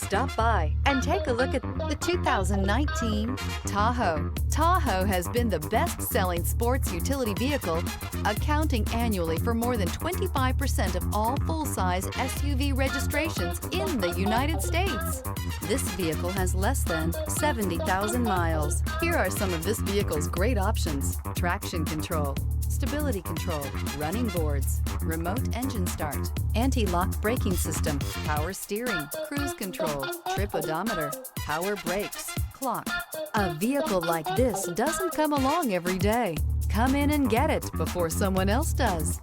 Stop by and take a look at the 2019 Tahoe. Tahoe has been the best-selling sports utility vehicle, accounting annually for more than 25% of all full-size SUV registrations in the United States. This vehicle has less than 70,000 miles. Here are some of this vehicle's great options: traction control, stability control, running boards, remote engine start, anti-lock braking system, power steering, cruise control, trip odometer, power brakes, clock. A vehicle like this doesn't come along every day. Come in and get it before someone else does.